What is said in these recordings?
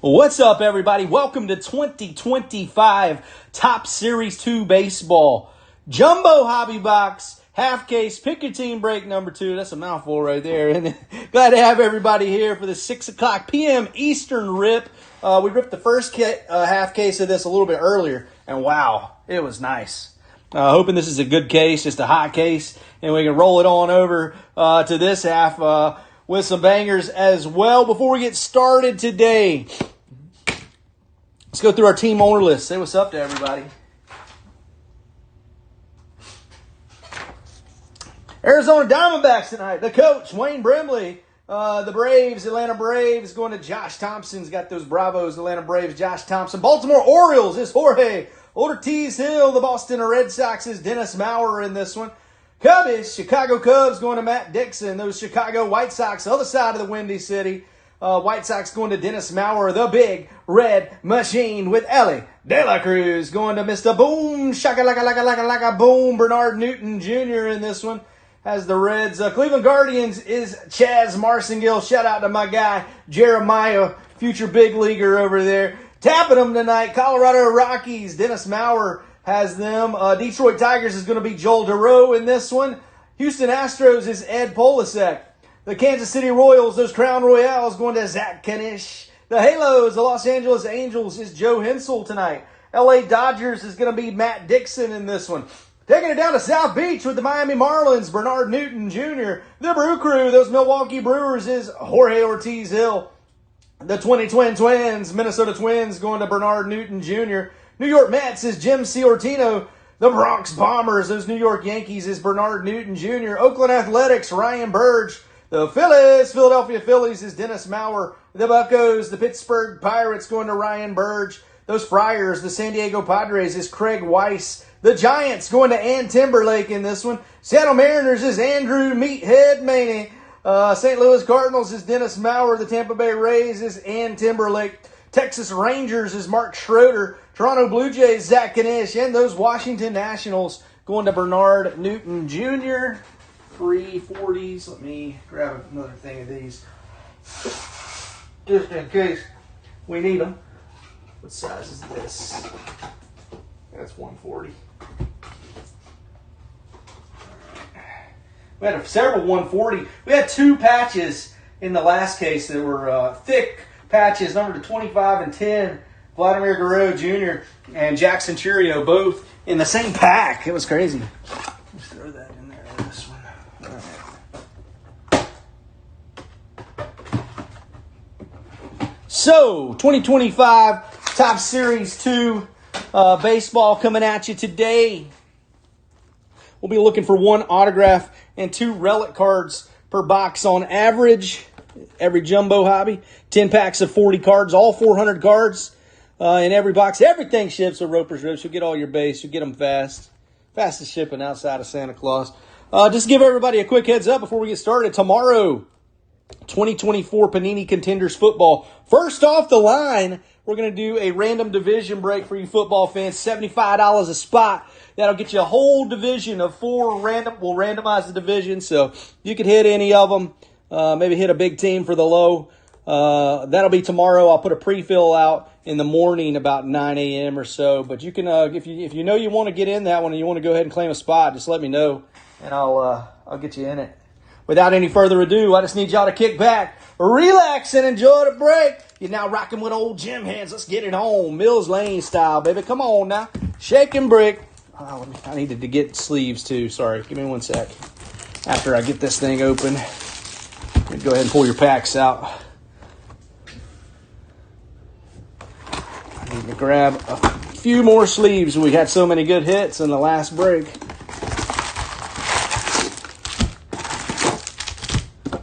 What's up, everybody? Welcome to 2025 Top Series 2 Baseball. Jumbo Hobby Box, half case, pick your team break number 2. That's a mouthful right there. And glad to have everybody here for the 6 o'clock p.m. Eastern rip. We ripped the first half case of this a little bit earlier, and wow, it was nice. Hoping this is a good case, just a hot case, and we can roll it on over to this half with some bangers as well. Before we get started today, let's go through our team owner list. Say what's up to everybody. Arizona Diamondbacks tonight. The coach, Wayne Brimley. The Braves, Atlanta Braves, going to Josh Thompson's got those Bravos, Atlanta Braves, Josh Thompson. Baltimore Orioles is Jorge Ortiz Hill. The Boston Red Sox is Dennis Maurer in this one. Cubbies, Chicago Cubs going to Matt Dixon. Those Chicago White Sox, other side of the Windy City. White Sox going to Dennis Maurer, the big red machine, with Ellie De La Cruz going to Mr. Boom, shaka like a boom, Bernard Newton Jr. in this one. Has the Reds. Cleveland Guardians is Chaz Marcingill. Shout out to my guy, Jeremiah, future big leaguer over there. Tapping them tonight, Colorado Rockies, Dennis Maurer has them. Detroit Tigers is going to be Joel DeRoe in this one. Houston Astros is Ed Polasek. The Kansas City Royals, those Crown Royales, going to Zach Kanish. The Halos, the Los Angeles Angels, is Joe Hensel tonight. LA Dodgers is going to be Matt Dixon in this one. Taking it down to South Beach with the Miami Marlins, Bernard Newton Jr. The Brew Crew, those Milwaukee Brewers, is Jorge Ortiz Hill. The 2020 Twins, Minnesota Twins, going to Bernard Newton Jr. New York Mets is Jim Ciortino. The Bronx Bombers, those New York Yankees, is Bernard Newton Jr. Oakland Athletics, Ryan Burge. The Phillies, Philadelphia Phillies, is Dennis Maurer. The Buccos, the Pittsburgh Pirates, going to Ryan Burge. Those Friars, the San Diego Padres, is Craig Weiss. The Giants going to Ann Timberlake in this one. Seattle Mariners is Andrew Meathead Maney. St. Louis Cardinals is Dennis Maurer. The Tampa Bay Rays is Ann Timberlake. Texas Rangers is Mark Schroeder. Toronto Blue Jays, Zach Kanish. And those Washington Nationals going to Bernard Newton Jr. 340s. Let me grab another thing of these just in case we need them. What size is this? That's 140. We had several 140. We had 2 patches in the last case that were thick patches, numbered to 25 and 10. Vladimir Guerrero Jr. and Jackson Churio, both in the same pack. It was crazy. Let's throw that in there with this one. Right. So, 2025 Top Series 2 baseball coming at you today. We'll be looking for 1 autograph and 2 relic cards per box on average. Every jumbo hobby. 10 packs of 40 cards, all 400 cards in every box. Everything ships with Roper's Rips. You'll get all your base. You'll get them fast. Fastest shipping outside of Santa Claus. Just give everybody a quick heads up before we get started. Tomorrow, 2024 Panini Contenders football. First off the line, we're going to do a random division break for you football fans. $75 a spot. That'll get you a whole division of 4 random. We'll randomize the division, so you could hit any of them. Maybe hit a big team for the low. That'll be tomorrow. I'll put a pre-fill out in the morning about 9 a.m. or so. But you can, if you know you want to get in that one and you want to go ahead and claim a spot, just let me know, and I'll get you in it. Without any further ado, I just need y'all to kick back, relax, and enjoy the break. You're now rocking with old Jim Hands. Let's get it on, Mills Lane style, baby. Come on now, shake and break. Oh, I needed to get sleeves too. Sorry, give me 1 sec. After I get this thing open, go ahead and pull your packs out. I need to grab a few more sleeves. We had so many good hits in the last break.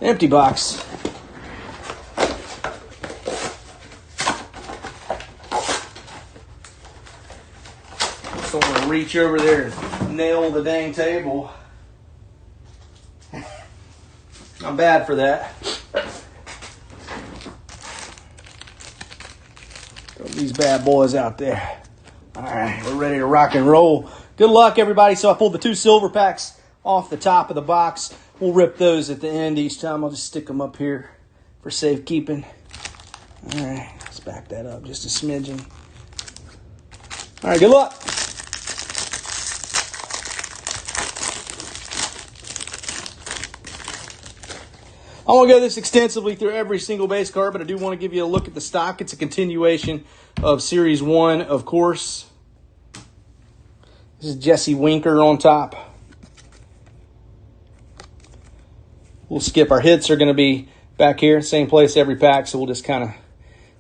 Empty box. So I'm going to reach over there and nail the dang table. I'm bad for that. Throw these bad boys out there. All right, we're ready to rock and roll. Good luck, everybody. So I pulled the 2 silver packs off the top of the box. We'll rip those at the end each time. I'll just stick them up here for safekeeping. All right, Let's back that up just a smidgen. All right, good luck. I won't go this extensively through every single base card, but I do want to give you a look at the stock. It's a continuation of Series 1, of course. This is Jesse Winker on top. We'll skip. Our hits are going to be back here, same place every pack, so we'll just kind of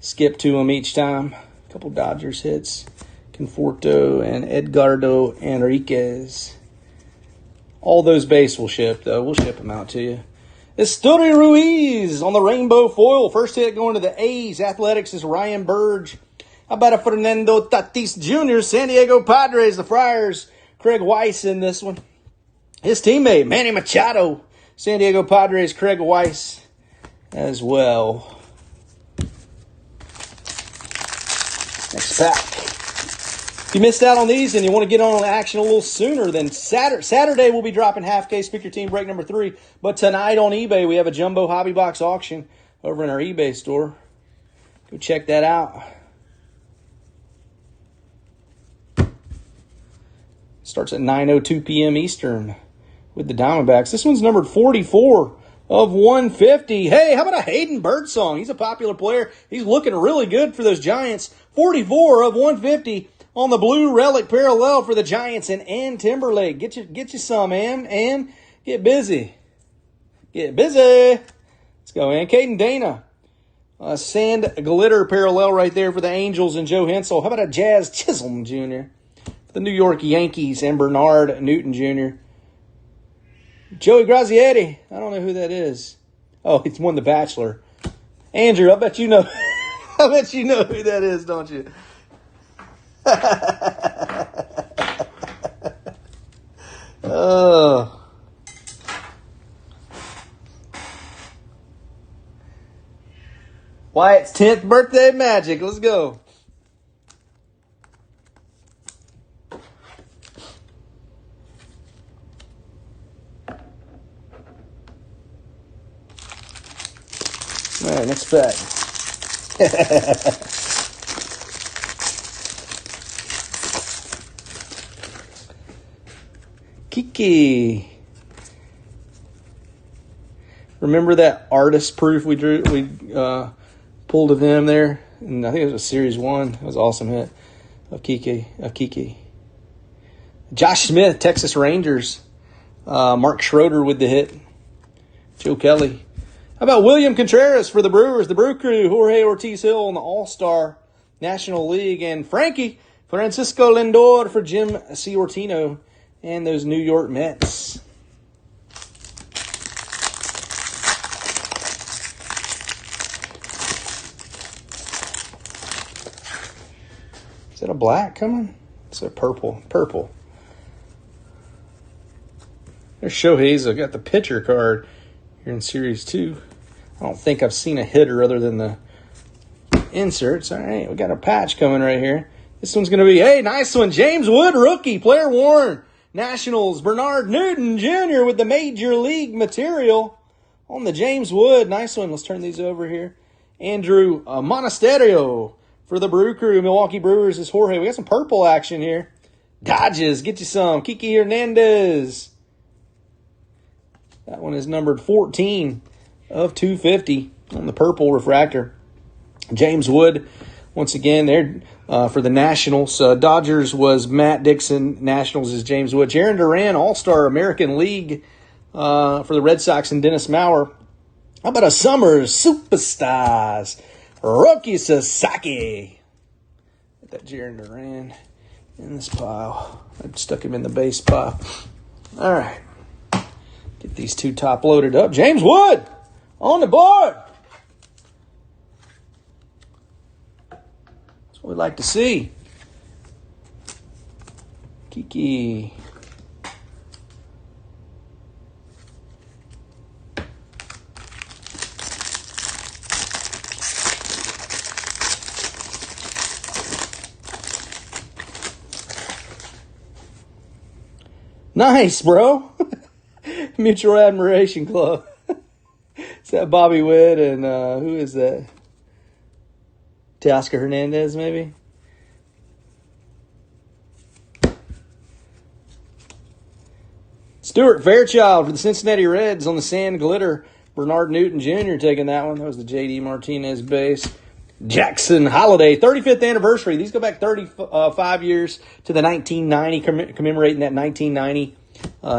skip to them each time. A couple Dodgers hits. Conforto and Edgardo Enriquez. All those base will ship, though. We'll ship them out to you. Esteury Ruiz on the rainbow foil. First hit going to the A's. Athletics is Ryan Burge. How about a Fernando Tatis Jr., San Diego Padres, the Friars. Craig Weiss in this one. His teammate, Manny Machado, San Diego Padres, Craig Weiss as well. Next pack. If you missed out on these and you want to get on action a little sooner, then Saturday we'll be dropping half case Pick Your Team break number 3. But tonight on eBay we have a jumbo hobby box auction over in our eBay store. Go check that out. Starts at 9:02 p.m. Eastern with the Diamondbacks. This one's numbered 44 of 150. Hey, how about a Hayden Birdsong? He's a popular player. He's looking really good for those Giants. 44 of 150 on the blue relic parallel for the Giants and Timberlake. Get you some, man, and get busy. Get busy. Let's go, man. Caden Dana. Sand glitter parallel right there for the Angels and Joe Hensel. How about a Jazz Chisholm Jr.? The New York Yankees and Bernard Newton Jr. Joey Grazietti. I don't know who that is. Oh, it's won The Bachelor. Andrew, I bet you know. I bet you know who that is, don't you? Oh. Wyatt's 10th birthday magic. Let's go. All right, next pack. Kiki. Remember that artist proof we drew? We pulled of him there, and I think it was a Series 1. It was an awesome hit of Kiki. Josh Smith, Texas Rangers. Mark Schroeder with the hit. Joe Kelly. How about William Contreras for the Brewers, the Brew Crew, Jorge Ortiz Hill on the All-Star National League, and Francisco Lindor for Jim Ciortino and those New York Mets. Is that a black coming? It's a purple. Purple. There's Shohei's. I've got the pitcher card here in Series 2. I don't think I've seen a hitter other than the inserts. All right, we got a patch coming right here. This one's going to be, hey, nice one. James Wood, rookie, player worn. Nationals, Bernard Newton Jr. with the Major League material on the James Wood. Nice one. Let's turn these over here. Andrew Monasterio for the Brew Crew. Milwaukee Brewers is Jorge. We got some purple action here. Dodges, get you some. Kiki Hernandez. That one is numbered 14 of 250 on the purple refractor. James Wood, once again, there for the Nationals. Dodgers was Matt Dixon. Nationals is James Wood. Jaron Duran, All-Star American League for the Red Sox and Dennis Maurer. How about a Summers Superstars? Roki Sasaki. Get that Jaron Duran in this pile. I stuck him in the base pile. All right. Get these two top loaded up. James Wood on the board. That's what we like to see. Kiki. Nice, bro. Mutual Admiration Club. Is that Bobby Witt and who is that? Teoscar Hernandez, maybe. Stuart Fairchild for the Cincinnati Reds on the sand glitter. Bernard Newton Jr. taking that one. That was the J.D. Martinez base. Jackson Holiday, 35th anniversary. These go back 35 years to the 1990, commemorating that 1990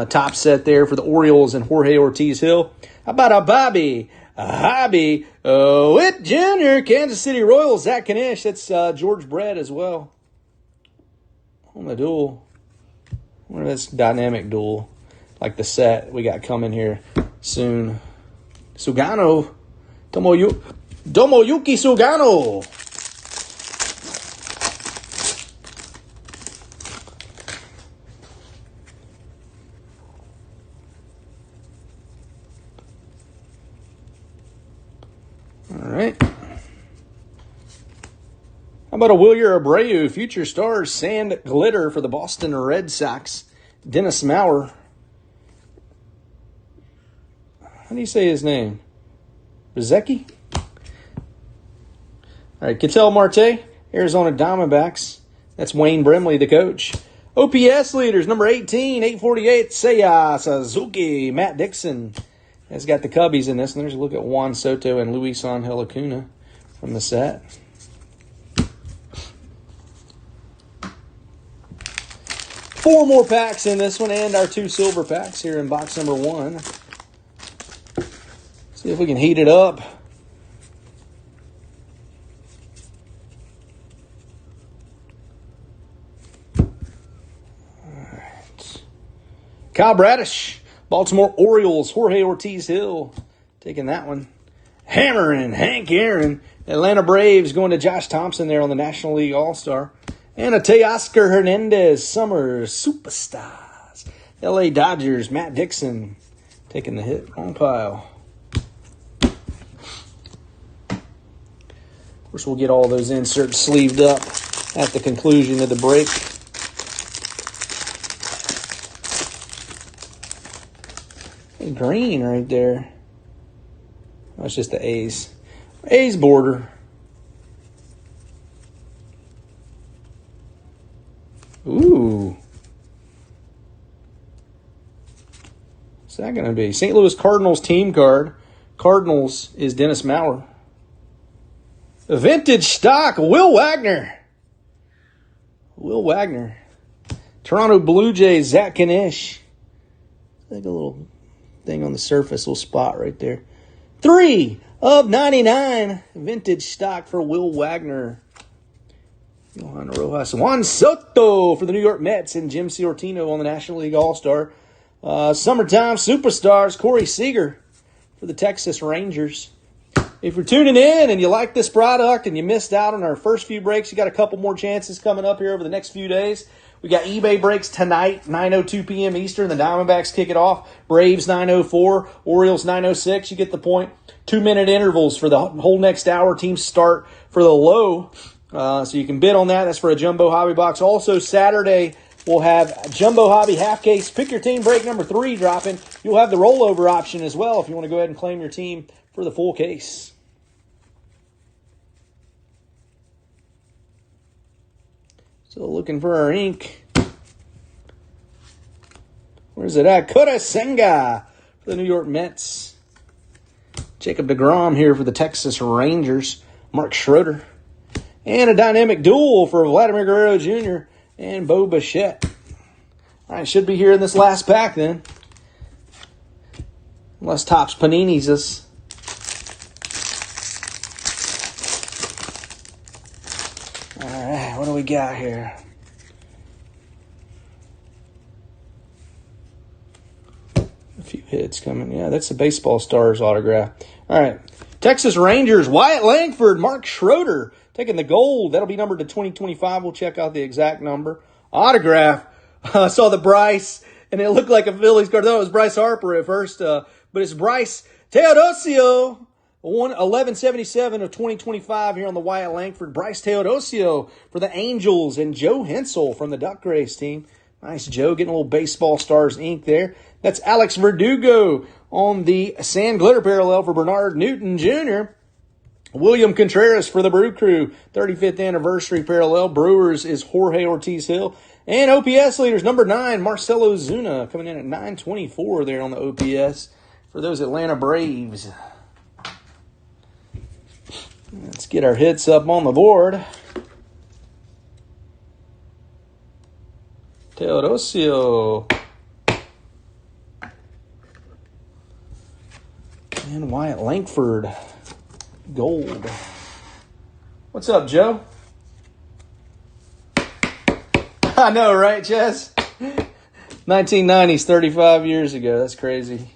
top set there for the Orioles and Jorge Ortiz Hill. How about a Bobby Witt Jr., Kansas City Royals, Zach Kanish. That's George Brett as well. On the duel. What is this dynamic duel? Like the set we got coming here soon. Sugano. Tomoyuki Sugano. All right. How about a Wilyer Abreu, Future Stars Sand Glitter for the Boston Red Sox? Dennis Maurer. How do you say his name? Rizeki? All right, Ketel Marte, Arizona Diamondbacks. That's Wayne Brimley, the coach. OPS leaders, number 18, 848, Seiya Suzuki. Matt Dixon has got the Cubbies in this. And there's a look at Juan Soto and Luis Angel Acuna from the set. Four more packs in this one and our two silver packs here in box number 1. See if we can heat it up. All right. Kyle Bradish, Baltimore Orioles, Jorge Ortiz Hill, taking that one. Hammering Hank Aaron, Atlanta Braves going to Josh Thompson there on the National League All-Star. And a Teoscar Hernandez, Summer Superstars. LA Dodgers, Matt Dixon, taking the hit. Wrong pile. Of course, we'll get all those inserts sleeved up at the conclusion of the break. And green right there. That's just the A's. A's border. Ooh. What's that going to be? St. Louis Cardinals team card. Cardinals is Dennis Maurer. Vintage stock, Will Wagner. Will Wagner. Toronto Blue Jays, Zach Kanish. Like a little thing on the surface, little spot right there. 3 of 99. Vintage stock for Will Wagner. Johan Rojas. Juan Soto for the New York Mets and Jim Ciortino on the National League All-Star. Summertime Superstars, Corey Seager for the Texas Rangers. If you're tuning in and you like this product and you missed out on our first few breaks, you got a couple more chances coming up here over the next few days. We got eBay breaks tonight, 9:02 p.m. Eastern. The Diamondbacks kick it off. Braves 9:04, Orioles 9:06. You get the point. 2-minute intervals for the whole next hour. Teams start for the low. So you can bid on that. That's for a Jumbo Hobby Box. Also, Saturday, we'll have Jumbo Hobby half case. Pick your team break number 3 dropping. You'll have the rollover option as well if you want to go ahead and claim your team for the full case. So looking for our ink. Where's it at? Kota Senga for the New York Mets. Jacob deGrom here for the Texas Rangers. Mark Schroeder. And a dynamic duel for Vladimir Guerrero Jr. and Bo Bichette. All right, should be here in this last pack then. Unless Topps Panini's us. All right, what do we got here? A few hits coming. Yeah, that's the Baseball Stars autograph. All right, Texas Rangers, Wyatt Langford, Mark Schroeder. Taking the gold. That'll be numbered to 2025. We'll check out the exact number. Autograph. I saw the Bryce, and it looked like a Phillies card. I thought it was Bryce Harper at first, but it's Bryce Teodosio. 1177 of 2025 here on the Wyatt Langford. Bryce Teodosio for the Angels and Joe Hensel from the Duck Race team. Nice, Joe, getting a little Baseball Stars ink there. That's Alex Verdugo on the Sand Glitter parallel for Bernard Newton Jr. William Contreras for the Brew Crew, 35th anniversary parallel. Brewers is Jorge Ortiz Hill. And OPS leaders, number 9, Marcelo Zuna, coming in at 924 there on the OPS for those Atlanta Braves. Let's get our hits up on the board. Teodosio. And Wyatt Langford. Gold. What's up, Joe? I know, right, Chess? 1990s, 35 years ago. That's crazy.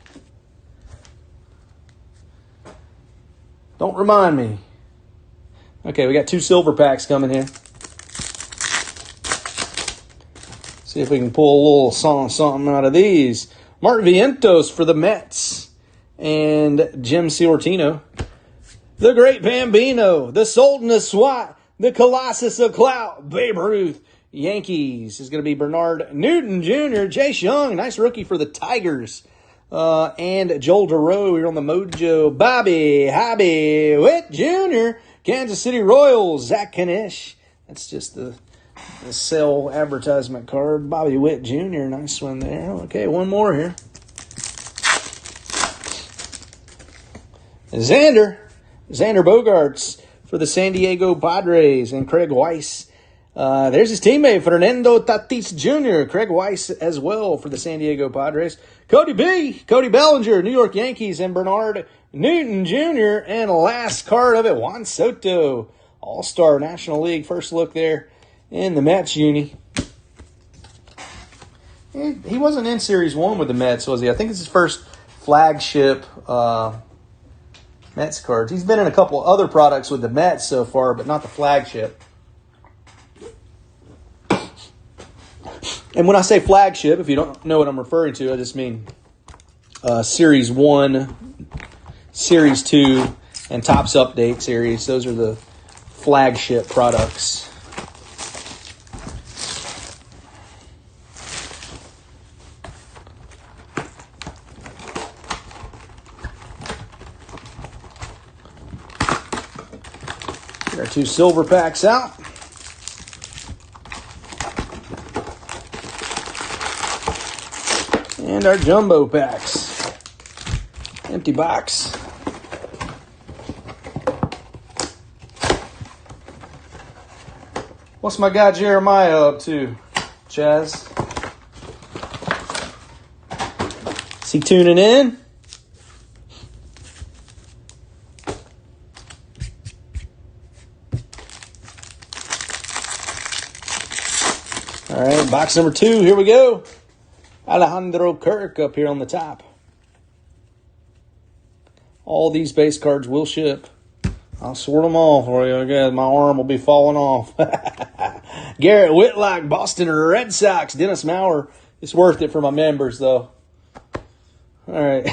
Don't remind me. Okay, we got 2 silver packs coming here. See if we can pull a little something out of these. Mark Vientos for the Mets. And Jim Ciortino. The Great Bambino. The Sultan of SWAT. The Colossus of Clout. Babe Ruth. Yankees is going to be Bernard Newton Jr. Chase Young, nice rookie for the Tigers. And Joel DeRoe here on the Mojo. Bobby Witt Jr. Kansas City Royals. Zach Kanish. That's just the sell advertisement card. Bobby Witt Jr. Nice one there. Okay, one more here. Xander Bogaerts for the San Diego Padres and Craig Weiss. There's his teammate, Fernando Tatis Jr., Craig Weiss as well for the San Diego Padres. Cody Bellinger, New York Yankees, and Bernard Newton Jr. And last card of it, Juan Soto, All-Star National League. First look there in the Mets uni. He wasn't in Series 1 with the Mets, was he? I think it's his first flagship Mets cards. He's been in a couple other products with the Mets so far, but not the flagship. And when I say flagship, if you don't know what I'm referring to, I just mean Series 1, Series 2, and Topps Update Series. Those are the flagship products. Get our 2 silver packs out. And our jumbo packs. Empty box. What's my guy Jeremiah up to, Chaz? Is he tuning in? All right, box number 2. Here we go. Alejandro Kirk up here on the top. All these base cards will ship. I'll sort them all for you. Okay, my arm will be falling off. Garrett Whitlock, Boston Red Sox. Dennis Maurer. It's worth it for my members, though. All right.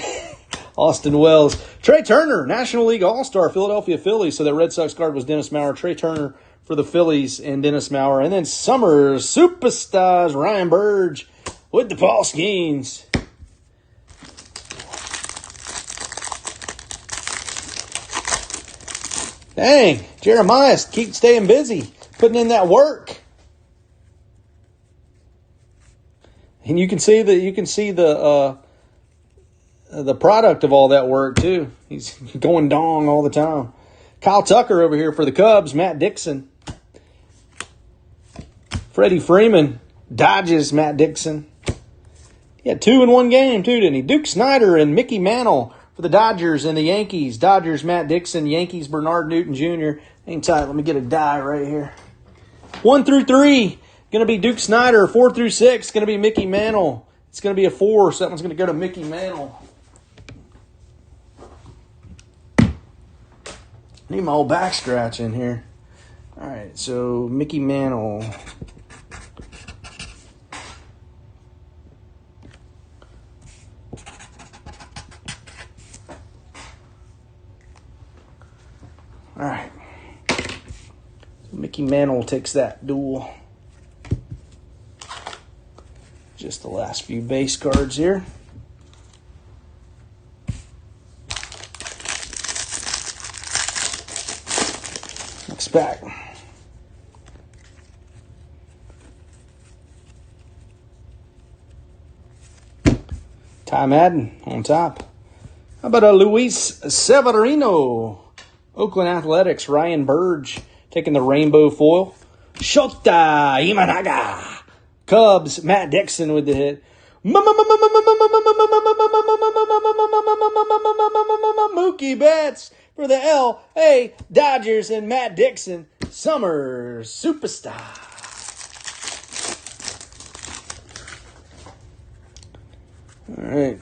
Austin Wells. Trey Turner, National League All-Star, Philadelphia Phillies. So that Red Sox card was Dennis Maurer. Trey Turner for the Phillies and Dennis Maurer. And then Summer Superstars, Ryan Burge with the Paul Skeens. Dang, Jeremiah, keep staying busy, putting in that work. And you can see the product of all that work too. He's going dong all the time. Kyle Tucker over here for the Cubs, Matt Dixon. Freddie Freeman, Dodgers, Matt Dixon. He had 2 in one game, too, didn't he? Duke Snyder and Mickey Mantle for the Dodgers and the Yankees. Dodgers, Matt Dixon. Yankees, Bernard Newton Jr. Hang tight. Let me get a die right here. 1 through 3, going to be Duke Snyder. 4 through 6, going to be Mickey Mantle. It's going to be a 4, so that one's going to go to Mickey Mantle. Need my old back scratch in here. All right, so Mickey Mantle. All right. Mickey Mantle takes that duel. Just the last few base cards here. Next pack. Ty Madden on top. How about a Luis Severino? Oakland Athletics, Ryan Burge taking the rainbow foil. Shota Imanaga. Cubs, Matt Dixon with the hit. Mookie Betts for the L.A. Dodgers and Matt Dixon, summer superstar. All right.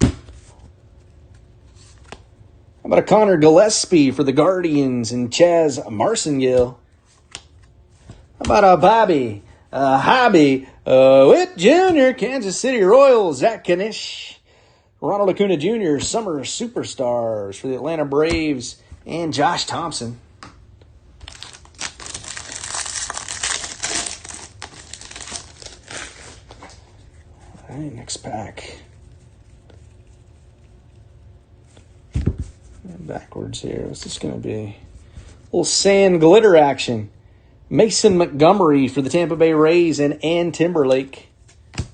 How about a Connor Gillespie for the Guardians and Chaz Martingale? How about a Bobby Witt Jr., Kansas City Royals, Zach Kanish, Ronald Acuna Jr., summer superstars for the Atlanta Braves, and Josh Thompson. All right, next pack. Backwards here. What's this going to be? A little sand glitter action. Mason Montgomery for the Tampa Bay Rays and Ann Timberlake. That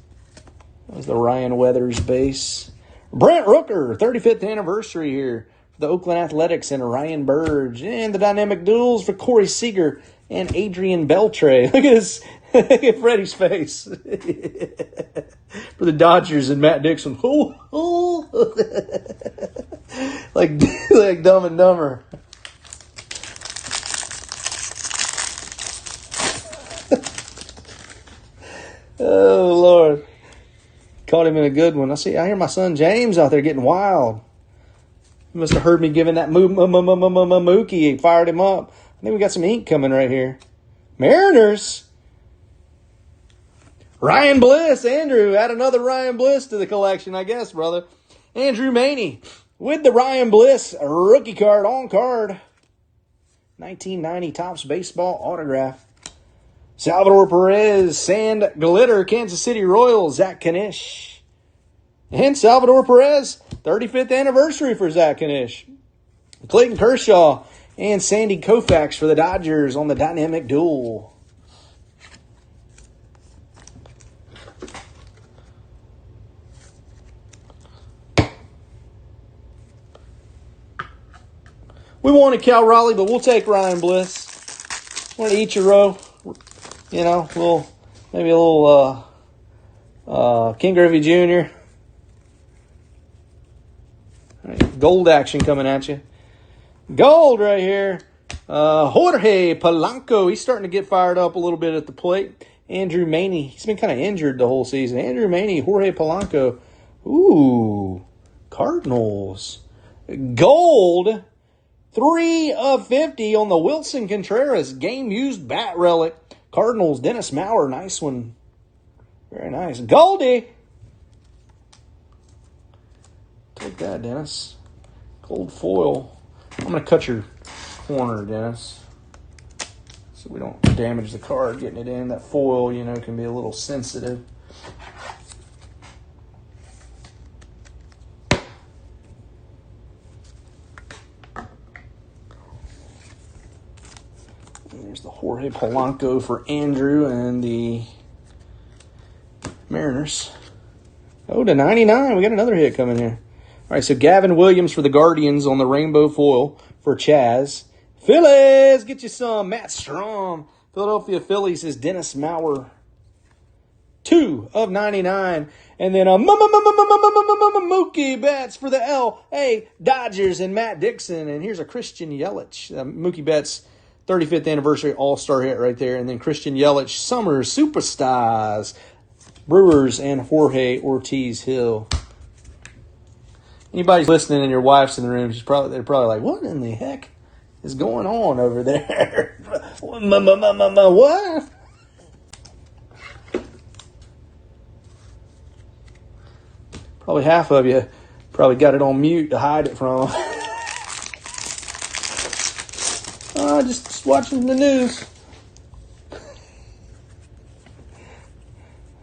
was the Ryan Weathers base. Brent Rooker, 35th anniversary here for the Oakland Athletics and Ryan Burge. And the dynamic duels for Corey Seager and Adrian Beltre. Look at this. Look at Freddie's face. For the Dodgers and Matt Dixon. like Dumb and Dumber. Oh, Lord. Caught him in a good one. I hear my son James out there getting wild. He must have heard me giving that Mookie. He fired him up. I think we got some ink coming right here. Mariners. Ryan Bliss. Andrew, add another Ryan Bliss to the collection, I guess, brother. Andrew Maney with the Ryan Bliss rookie card on card. 1990 Topps Baseball autograph. Salvador Perez, Sand Glitter, Kansas City Royals, Zach Kanish. And Salvador Perez, 35th anniversary for Zach Kanish. Clayton Kershaw and Sandy Koufax for the Dodgers on the dynamic duel. We wanted Cal Raleigh, but we'll take Ryan Bliss. Want to Ichiro. You know, maybe a little King Griffey Jr. Right, gold action coming at you. Gold right here. Jorge Polanco. He's starting to get fired up a little bit at the plate. Andrew Maney. He's been kind of injured the whole season. Andrew Maney, Jorge Polanco. Ooh, Cardinals. Gold. 3 of 50 on the Wilson Contreras game-used bat relic. Cardinals, Dennis Maurer, nice one. Very nice. Goldie. Take that, Dennis. Gold foil. I'm going to cut your corner, Dennis, so we don't damage the card getting it in. That foil, you know, can be a little sensitive. There's the Jorge Polanco for Andrew and the Mariners. Oh, to 99. We got another hit coming here. All right, so Gavin Williams for the Guardians on the rainbow foil for Chaz. Phillies, get you some. Matt Strom. Philadelphia Phillies is Dennis Maurer. 2 of 99. And then Mookie Betts for the L.A. Dodgers and Matt Dixon. And here's a Christian Yelich. Mookie Betts 35th anniversary all-star hit right there. And then Christian Yelich, summer superstars, Brewers, and Jorge Ortiz Hill. Anybody's listening and your wife's in the room, they're probably like, what in the heck is going on over there? What? Probably half of you probably got it on mute to hide it from them. Just watching the news.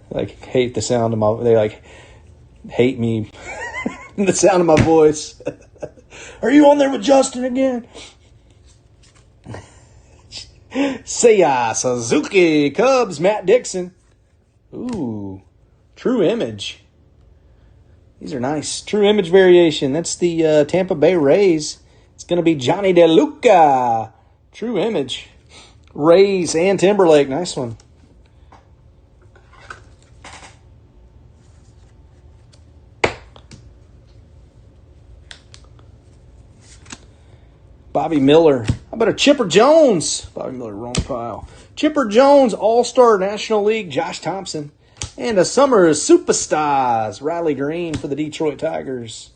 Like, hate the sound of my... They, like, hate me. The sound of my voice. Are you on there with Justin again? Seiya Suzuki, Cubs, Matt Dixon. Ooh, True Image. These are nice. True Image variation. That's the Tampa Bay Rays. It's going to be Johnny DeLuca. True Image. Rays and Timberlake. Nice one. Bobby Miller. How about a Chipper Jones? Bobby Miller, wrong pile. Chipper Jones, All-Star National League, Josh Thompson. And a Summer Superstars, Riley Green for the Detroit Tigers.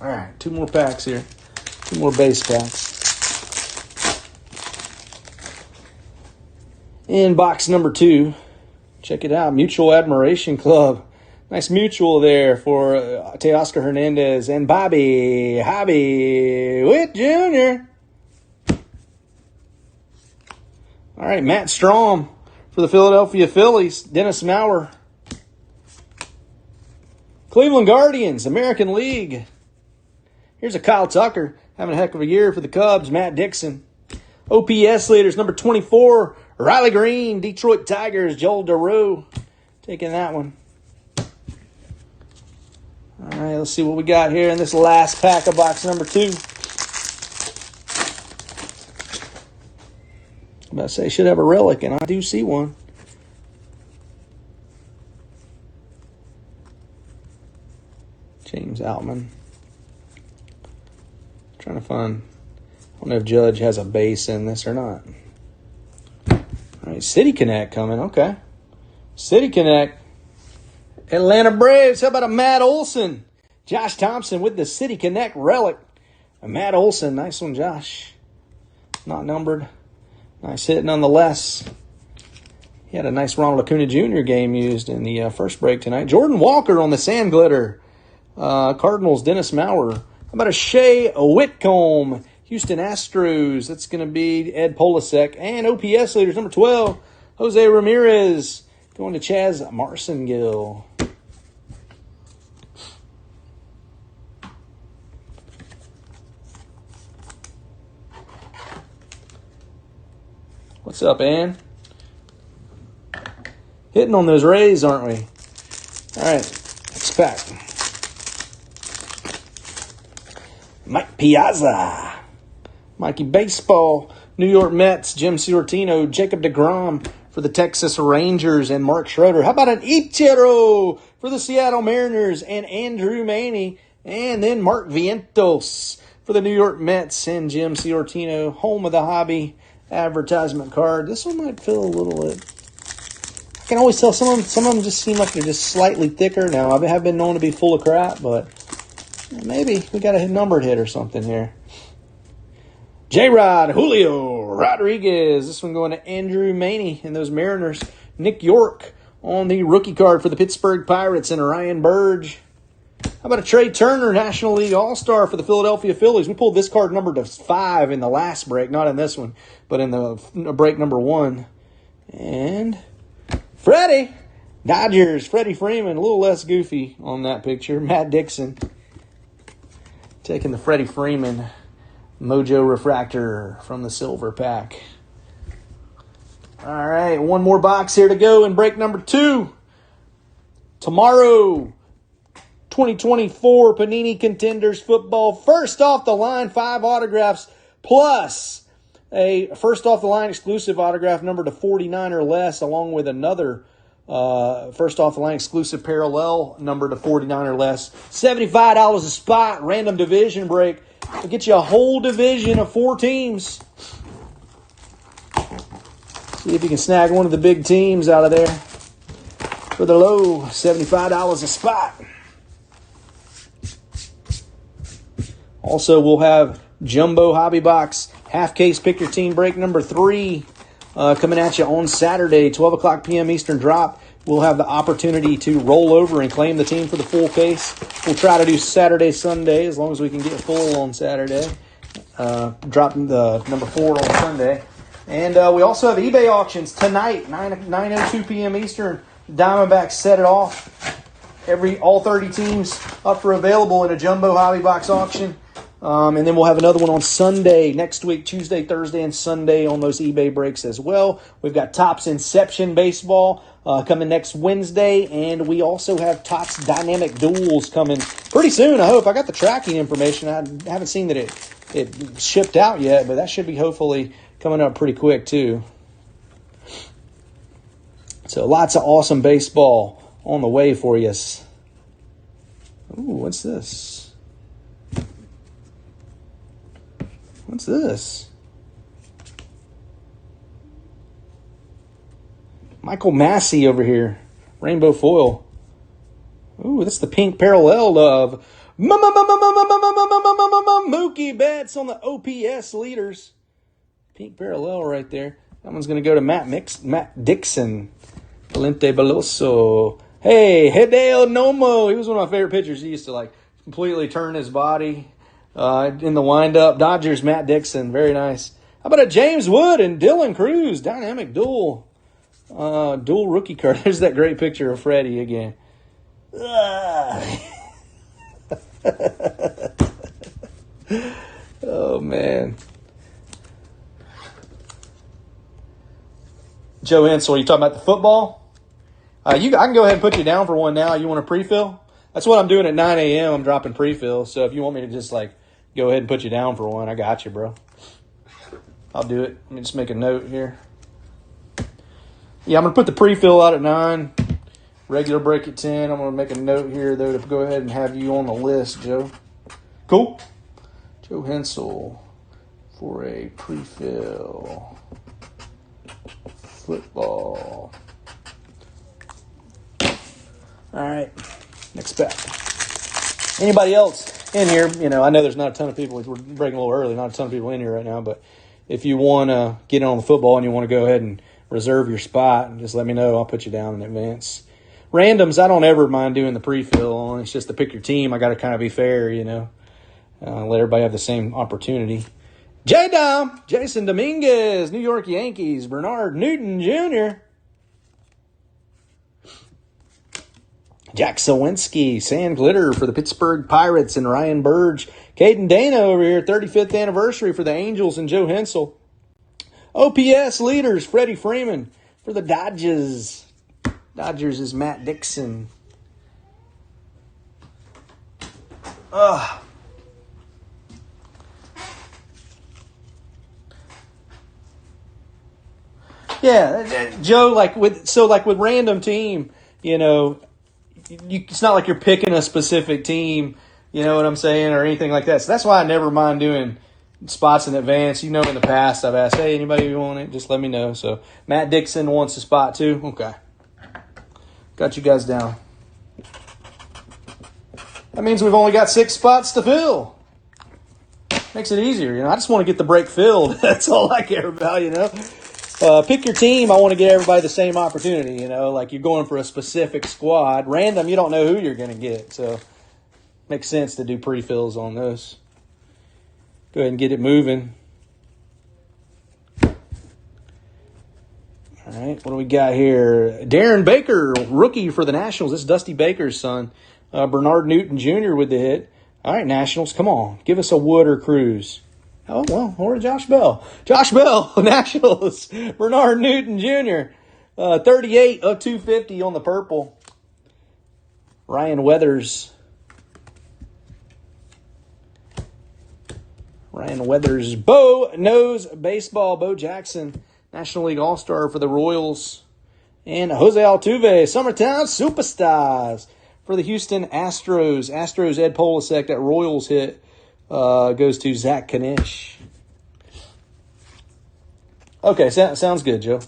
All right, 2 more packs here. 2 more base packs. In box number 2, check it out, Mutual Admiration Club. Nice mutual there for Teoscar Hernandez and Bobby Witt Jr. All right, Matt Strom for the Philadelphia Phillies. Dennis Maurer. Cleveland Guardians, American League. Here's a Kyle Tucker having a heck of a year for the Cubs. Matt Dixon. OPS leaders, number 24, Riley Green. Detroit Tigers, Joel DeRoe. Taking that one. All right, let's see what we got here in this last pack of box number 2. I'm about to say, should have a relic, and I do see one. James Outman. Trying to find, I don't know if Judge has a base in this or not. All right, City Connect coming, okay. City Connect. Atlanta Braves, how about a Matt Olson? Josh Thompson with the City Connect relic. A Matt Olson, nice one, Josh. Not numbered. Nice hit nonetheless. He had a nice Ronald Acuna Jr. game used in the first break tonight. Jordan Walker on the Sand Glitter. Cardinals, Dennis Maurer. How about a Shea Whitcomb? Houston Astros. That's going to be Ed Polasek. And OPS leaders, number 12, Jose Ramirez. Going to Chaz Marcingill. What's up, Ann? Hitting on those Rays, aren't we? All right, next pack. Mike Piazza. Mikey Baseball. New York Mets, Jim Ciortino, Jacob deGrom for the Texas Rangers, and Mark Schroeder. How about an Ichiro for the Seattle Mariners and Andrew Maney? And then Mark Vientos for the New York Mets and Jim Ciortino, home of the hobby advertisement card. This one might feel a little bit. I can always tell some of them just seem like they're just slightly thicker. Now, I have been known to be full of crap, but maybe we got a numbered hit or something here. J-Rod, Julio Rodriguez. This one going to Andrew Maney and those Mariners. Nick York on the rookie card for the Pittsburgh Pirates and Ryan Burge. How about a Trey Turner, National League All-Star for the Philadelphia Phillies? We pulled this card number to 5 in the last break, not in this one, but in the break number 1. And Freddie, Dodgers, Freddie Freeman, a little less goofy on that picture. Matt Dixon taking the Freddie Freeman Mojo Refractor from the silver pack. All right, one more box here to go in break number 2. Tomorrow, 2024 Panini Contenders Football. First off the line, 5 autographs plus a first off the line exclusive autograph number to 49 or less, along with another first off the line exclusive parallel number to 49 or less. $75 a spot, random division break. It'll get you a whole division of 4 teams. See if you can snag one of the big teams out of there for the low $75 a spot. Also, we'll have Jumbo Hobby Box half case pick your team break number 3 coming at you on Saturday, 12 o'clock p.m. Eastern drop. We'll have the opportunity to roll over and claim the team for the full case. We'll try to do Saturday, Sunday, as long as we can get full on Saturday. Dropping the number 4 on Sunday. And we also have eBay auctions tonight, 9:02 p.m. Eastern. Diamondbacks set it off. all 30 teams up for available in a jumbo hobby box auction. And then we'll have another one on Sunday next week, Tuesday, Thursday, and Sunday on those eBay breaks as well. We've got Topps Inception Baseball coming next Wednesday, and we also have Topps Dynamic Duels coming pretty soon, I hope. I got the tracking information. I haven't seen that it shipped out yet, but that should be hopefully coming up pretty quick too. So lots of awesome baseball on the way for you. Ooh, what's this? What's this? Michael Massey over here. Rainbow foil. Ooh, that's the pink parallel of Mookie Betts on the OPS leaders. Pink parallel right there. That one's going to go to Matt Dixon. Valente Beloso. Hey, Hideo Nomo. He was one of my favorite pitchers. He used to completely turn his body in the windup. Dodgers, Matt Dixon. Very nice. How about a James Wood and Dylan Cruz? Dynamic dual rookie card. There's that great picture of Freddie again. Oh, man. Joe Hensel, you talking about the football? I can go ahead and put you down for one now. You want a pre-fill? That's what I'm doing at 9 a.m. I'm dropping pre-fill. So if you want me to just go ahead and put you down for one, I got you, bro. I'll do it. Let me just make a note here. Yeah, I'm going to put the pre-fill out at 9. Regular break at 10. I'm going to make a note here, though, to go ahead and have you on the list, Joe. Cool? Joe Hensel for a pre-fill. Football. All right. Next bet. Anybody else in here? I know there's not a ton of people. We're breaking a little early. Not a ton of people in here right now. But if you want to get in on the football and you want to go ahead and reserve your spot, just let me know. I'll put you down in advance. Randoms, I don't ever mind doing the pre-fill on. It's just to pick your team. I got to kind of be fair, let everybody have the same opportunity. J-Dom, Jason Dominguez, New York Yankees, Bernard Newton Jr., Jack Sawinski, Sand Glitter for the Pittsburgh Pirates, and Ryan Burge. Caden Dana over here, 35th anniversary for the Angels and Joe Hensel. OPS leaders, Freddie Freeman for the Dodgers. Dodgers is Matt Dixon. Yeah, Joe, with random team, it's not like you're picking a specific team, you know what I'm saying, or anything like that. So that's why I never mind doing spots in advance. In the past I've asked, hey, anybody who want it, just let me know. So Matt Dixon wants a spot too. Okay. Got you guys down. That means we've only got 6 spots to fill. Makes it easier, I just want to get the break filled. That's all I care about, Pick your team. I want to get everybody the same opportunity, like you're going for a specific squad. Random, you don't know who you're going to get. So makes sense to do pre-fills on those. Go ahead and get it moving. All right, what do we got here? Darren Baker, rookie for the Nationals. This is Dusty Baker's son. Bernard Newton Jr. with the hit. All right, Nationals, come on. Give us a Wood or Cruz. Oh, well, or Josh Bell. Josh Bell, Nationals. Bernard Newton Jr. 38 of 250 on the purple. Ryan Weathers. Bo Knows Baseball. Bo Jackson, National League All-Star for the Royals. And Jose Altuve, Summertown Superstars for the Houston Astros. Astros, Ed Polasek, that Royals hit. Goes to Zach Kanish. Okay, sounds good, Joe.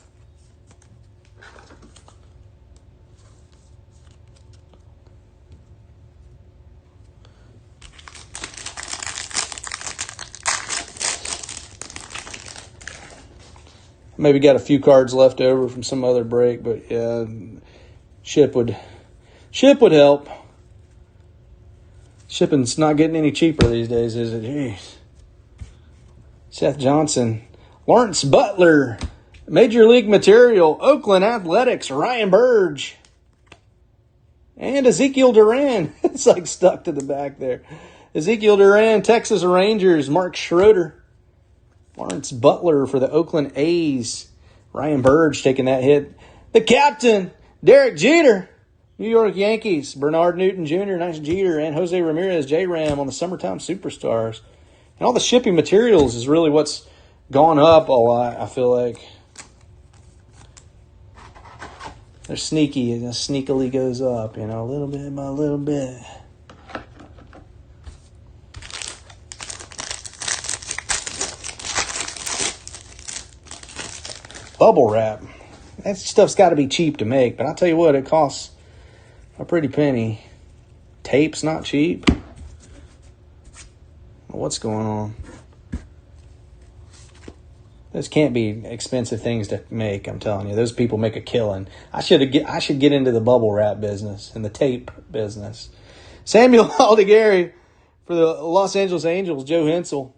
Maybe got a few cards left over from some other break, but yeah, ship would help. Shipping's not getting any cheaper these days, is it? Jeez. Seth Johnson. Lawrence Butler. Major League Material. Oakland Athletics. Ryan Burge. And Ezekiel Duran. It's like stuck to the back there. Ezekiel Duran, Texas Rangers. Mark Schroeder. Lawrence Butler for the Oakland A's. Ryan Burge taking that hit. The captain, Derek Jeter. New York Yankees. Bernard Newton Jr., nice Jeter. And Jose Ramirez, J-Ram on the Summertime Superstars. And all the shipping materials is really what's gone up a lot, I feel like. They're sneaky. It sneakily goes up, a little bit by a little bit. Bubble wrap. That stuff's got to be cheap to make, but I'll tell you what, it costs a pretty penny. Tape's not cheap. What's going on? Those can't be expensive things to make, I'm telling you. Those people make a killing. I should get into the bubble wrap business and the tape business. Samuel Aldegari for the Los Angeles Angels, Joe Hensel.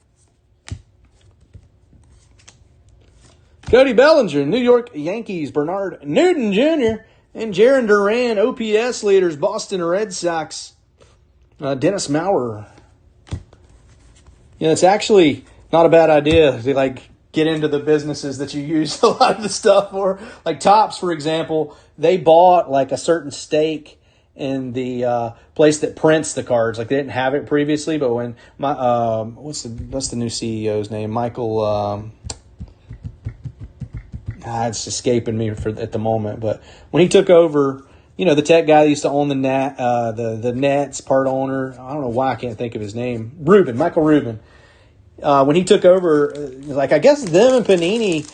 Cody Bellinger, New York Yankees, Bernard Newton Jr., and Jarren Duran, OPS leaders, Boston Red Sox, Dennis Maurer. It's actually not a bad idea to, get into the businesses that you use a lot of the stuff for. Like Topps, for example, they bought, a certain stake in the place that prints the cards. They didn't have it previously, but when what's the new CEO's name? Michael... it's escaping me at the moment. But when he took over, the tech guy that used to own the Nets, part owner. I don't know why I can't think of his name. Michael Rubin. When he took over, I guess them and Panini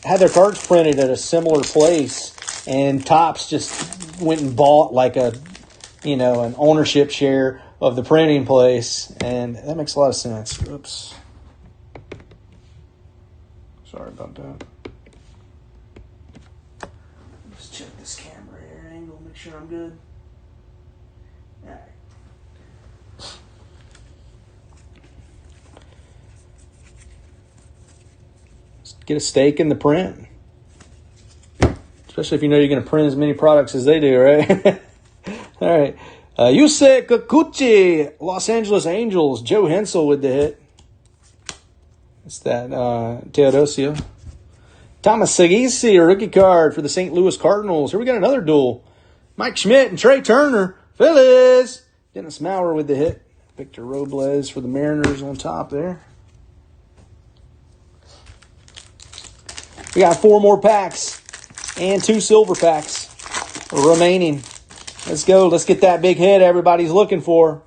had their cards printed at a similar place, and Topps just went and bought an ownership share of the printing place, and that makes a lot of sense. Oops. Sorry about that. Check this camera here angle, make sure I'm good. All right. Just get a stake in the print. Especially if you know you're going to print as many products as they do, right? All right. Yusei Kikuchi, Los Angeles Angels, Joe Hensel with the hit. It's that Teodosio. Thomas Sagisi, a rookie card for the St. Louis Cardinals. Here we got another duel. Mike Schmidt and Trey Turner. Phillies. Dennis Maurer with the hit. Victor Robles for the Mariners on top there. We got 4 more packs and 2 silver packs remaining. Let's go. Let's get that big hit everybody's looking for.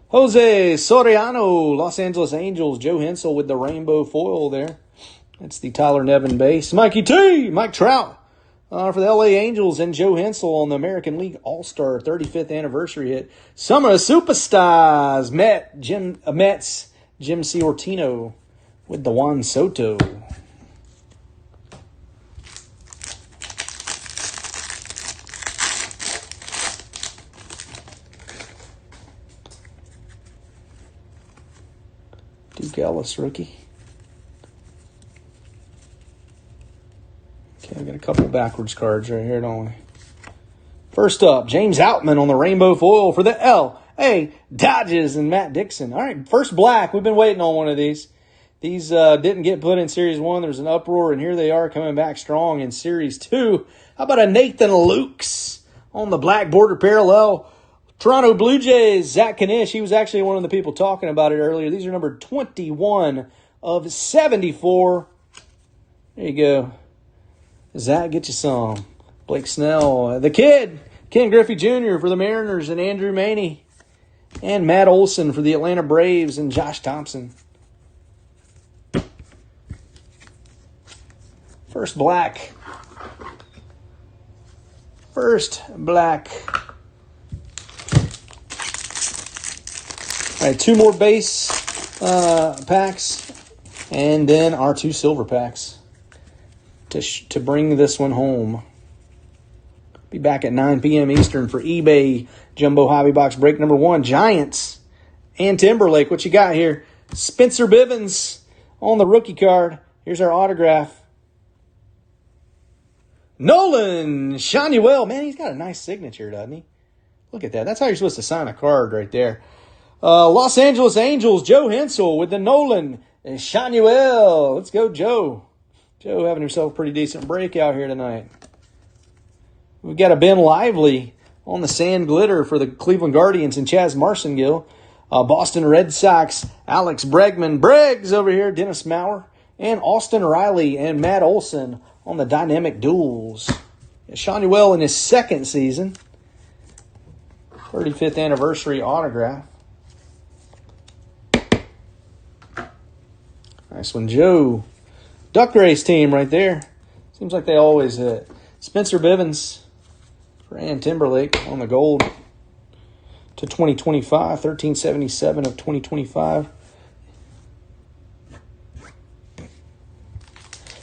Jose Soriano, Los Angeles Angels, Joe Hensel with the rainbow foil there. That's the Tyler Nevin base. Mikey T, Mike Trout for the LA Angels, and Joe Hensel on the American League All-Star 35th anniversary hit. Summer Superstars, Mets, Jim Ciortino with the Juan Soto. Duke Ellis, rookie. Okay, I got a couple backwards cards right here, don't we? First up, James Outman on the rainbow foil for the L.A. Dodgers and Matt Dixon. All right, first black. We've been waiting on one of these. These didn't get put in Series 1. There was an uproar, and here they are coming back strong in Series 2. How about a Nathan Lukes on the black border parallel? Toronto Blue Jays, Zach Kanish. He was actually one of the people talking about it earlier. These are numbered 21 of 74. There you go. Zach, get you some. Blake Snell. The kid, Ken Griffey Jr. for the Mariners, and Andrew Maney. And Matt Olson for the Atlanta Braves, and Josh Thompson. First black. First black. All right, 2 more base packs, and then our 2 silver packs to bring this one home. Be back at 9 p.m. Eastern for eBay Jumbo Hobby Box break number 1. Giants and Timberlake. What you got here? Spencer Bivens on the rookie card. Here's our autograph. Nolan Shanuel. Man, he's got a nice signature, doesn't he? Look at that. That's how you're supposed to sign a card right there. Los Angeles Angels, Joe Hensel with the Nolan Shanuel. Let's go, Joe. Joe having himself a pretty decent breakout here tonight. We've got a Ben Lively on the sand glitter for the Cleveland Guardians and Chaz Marcingill. Boston Red Sox, Alex Bregman. Breggs over here, Dennis Maurer. And Austin Riley and Matt Olson on the dynamic duels. Shanuel in his second season. 35th anniversary autograph. Nice one, Joe. Duck race team right there. Seems like they always hit. Spencer Bivens for Ann Timberlake on the gold to 2025. 1377 of 2025.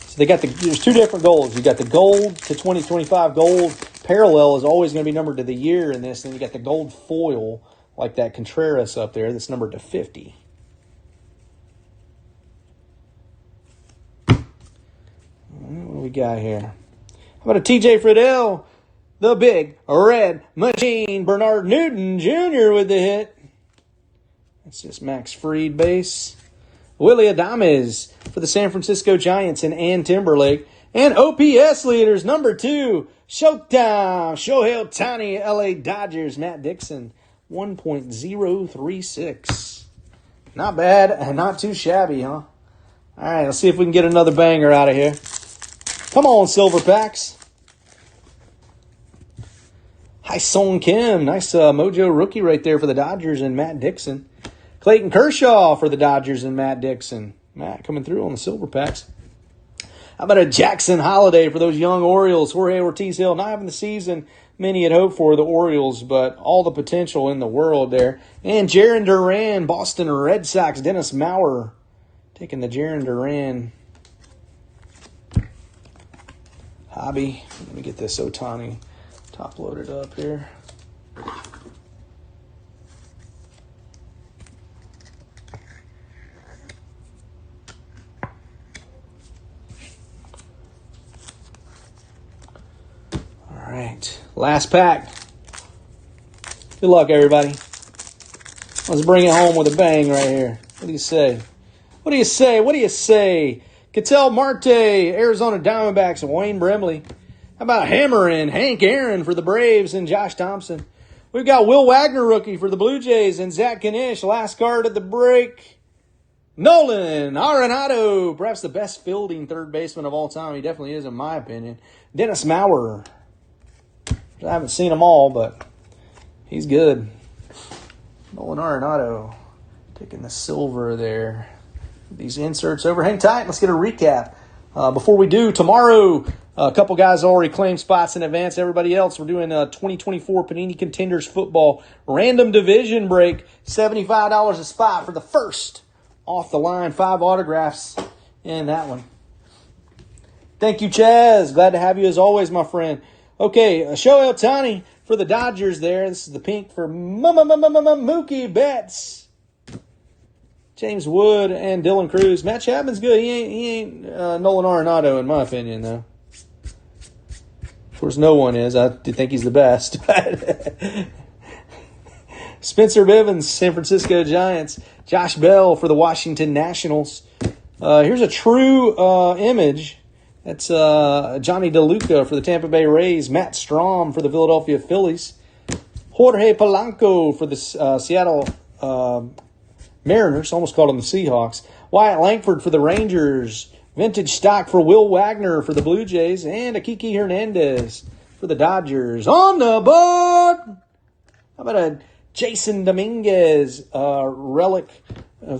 So they got there's two different golds. You got the gold to 2025 gold. Parallel is always going to be numbered to the year in this. Then you got the gold foil like that Contreras up there that's numbered to 50. What do we got here? How about a TJ Friedel? The big red machine. Bernard Newton Jr. with the hit. That's just Max Fried base. Willie Adames for the San Francisco Giants and Ann Timberlake. And OPS leaders, number 2, Showtime, Shohei Ohtani, LA Dodgers, Matt Dixon, 1.036. Not bad and not too shabby, huh? All right, let's see if we can get another banger out of here. Come on, Silver Packs. Hi, Song Kim. Nice Mojo rookie right there for the Dodgers and Matt Dixon. Clayton Kershaw for the Dodgers and Matt Dixon. Matt coming through on the Silver Packs. How about a Jackson Holiday for those young Orioles? Jorge Ortiz Hill not having the season many had hoped for the Orioles, but all the potential in the world there. And Jarren Duran, Boston Red Sox, Dennis Maurer taking the Jarren Duran hobby. Let me get this Ohtani top loaded up here. All right, last pack. Good luck, everybody. Let's bring it home with a bang right here. What do you say? What do you say? What do you say? Ketel Marte, Arizona Diamondbacks, and Wayne Brimley. How about hammering Hank Aaron for the Braves and Josh Thompson? We've got Will Wagner, rookie for the Blue Jays, and Zach Kanish. Last card at the break. Nolan Arenado, perhaps the best fielding third baseman of all time. He definitely is, in my opinion. Dennis Maurer. I haven't seen them all, but he's good. Nolan Arenado taking the silver there. These inserts over. Hang tight. Let's get a recap. Before we do, tomorrow, a couple guys already claimed spots in advance. Everybody else, we're doing a 2024 Panini Contenders Football Random Division Break. $75 a spot for the first off the line. 5 autographs in that one. Thank you, Chaz. Glad to have you as always, my friend. Okay, Shohei Ohtani for the Dodgers there. This is the pink for Mookie Betts. James Wood and Dylan Cruz. Matt Chapman's good. He ain't Nolan Arenado, in my opinion, though. Of course, no one is. I do think he's the best. Spencer Bivens, San Francisco Giants. Josh Bell for the Washington Nationals. Here's a true image. That's Johnny DeLuca for the Tampa Bay Rays. Matt Strahm for the Philadelphia Phillies. Jorge Polanco for the Seattle Mariners. Almost called them the Seahawks. Wyatt Langford for the Rangers. Vintage stock for Will Wagner for the Blue Jays. And Kiki Hernandez for the Dodgers. On the board! How about a Jason Dominguez relic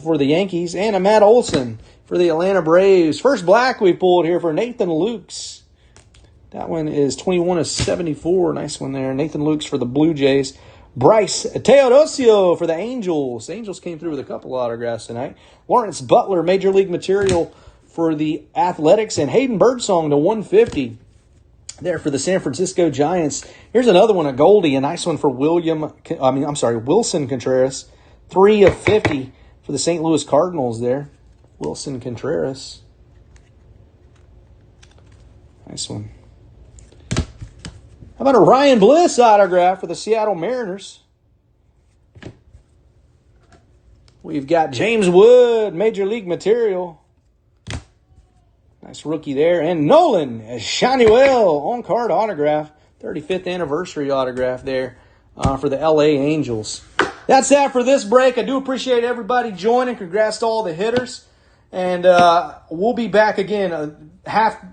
for the Yankees. And a Matt Olson for the Atlanta Braves. First black we pulled here for Nathan Lukes. That one is 21 of 74. Nice one there. Nathan Lukes for the Blue Jays. Bryce Teodosio for the Angels. The Angels came through with a couple autographs tonight. Lawrence Butler, Major League Material for the Athletics. And Hayden Birdsong to 150 there for the San Francisco Giants. Here's another one, a Goldie. A nice one for Wilson Contreras. 3 of 50 for the St. Louis Cardinals there. Wilson Contreras. Nice one. How about a Ryan Bliss autograph for the Seattle Mariners? We've got James Wood, Major League Material. Nice rookie there. And Nolan Shannywell, on-card autograph. 35th anniversary autograph there for the LA Angels. That's that for this break. I do appreciate everybody joining. Congrats to all the hitters. And we'll be back again.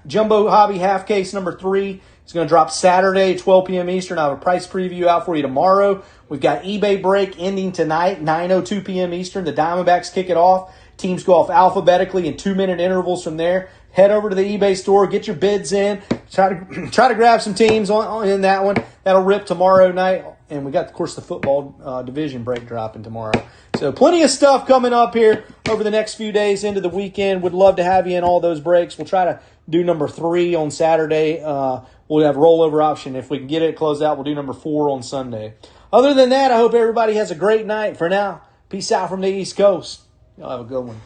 Jumbo Hobby half case number 3 is going to drop Saturday, 12 p.m. Eastern. I have a price preview out for you tomorrow. We've got eBay break ending tonight, 9:02 p.m. Eastern. The Diamondbacks kick it off. Teams go off alphabetically in 2-minute intervals from there. Head over to the eBay store, get your bids in. Try to grab some teams in that one. That'll rip tomorrow night. And we got, of course, the football division break dropping tomorrow. So plenty of stuff coming up here over the next few days into the weekend. Would love to have you in all those breaks. We'll try to do number 3 on Saturday. We'll have rollover option. If we can get it closed out, we'll do number 4 on Sunday. Other than that, I hope everybody has a great night. For now, peace out from the East Coast. Y'all have a good one.